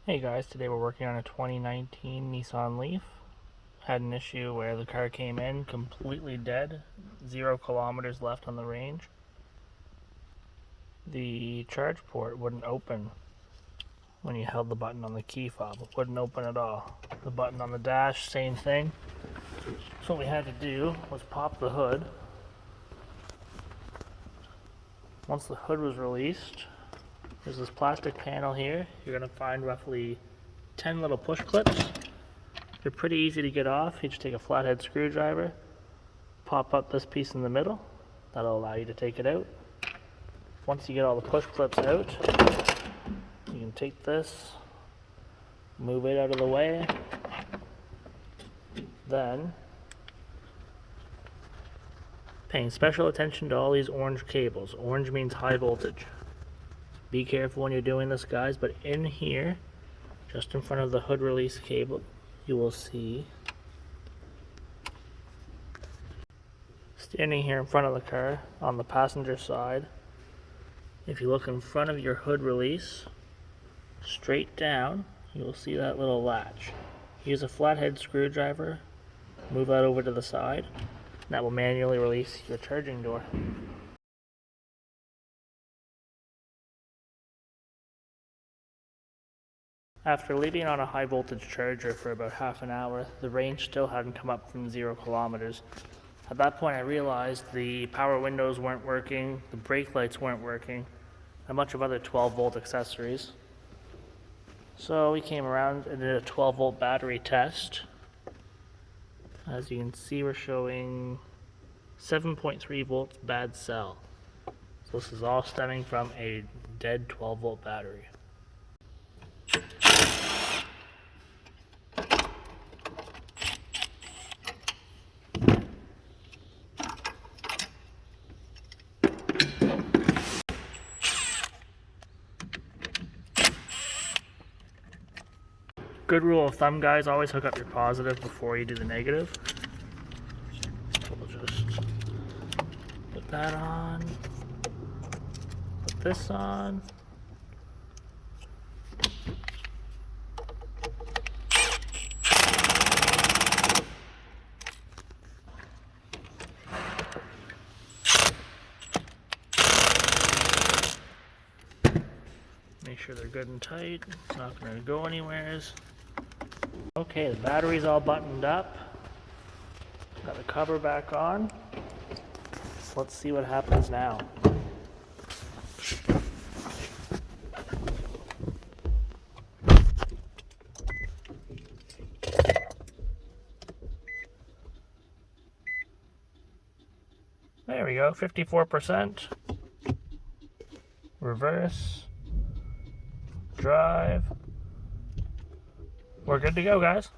Hey guys, today we're working on a 2019 Nissan Leaf. Had an issue where the car came in completely dead, 0 kilometers left on the range. The charge port wouldn't open when you held the button on the key fob. It wouldn't open at all. The button on the dash, same thing. So what we had to do was pop the hood. Once the hood was released, there's this plastic panel here. You're going to find roughly 10 little push clips. They're pretty easy to get off. You just take a flathead screwdriver, pop up this piece in the middle. That'll allow you to take it out. Once you get all the push clips out, you can take this, move it out of the way. Then, paying special attention to all these orange cables. Orange means high voltage. Be careful when you're doing this, guys, but in here, just in front of the hood release cable, you will see, standing here in front of the car on the passenger side, if you look in front of your hood release, straight down, you will see that little latch. Use a flathead screwdriver, move that over to the side, and that will manually release your charging door. After leaving on a high voltage charger for about half an hour, the range still hadn't come up from 0 kilometers. At that point I realized the power windows weren't working, the brake lights weren't working, and a bunch of other 12 volt accessories. So we came around and did a 12 volt battery test. As you can see, we're showing 7.3 volts bad cell. So this is all stemming from a dead 12 volt battery. Good rule of thumb, guys, always hook up your positive before you do the negative. So we'll just put that on, put this on. Make sure they're good and tight, it's not going to go anywheres. Okay, the battery's all buttoned up. Got the cover back on. So let's see what happens now. There we go, 54%. Reverse. Drive. We're good to go, guys.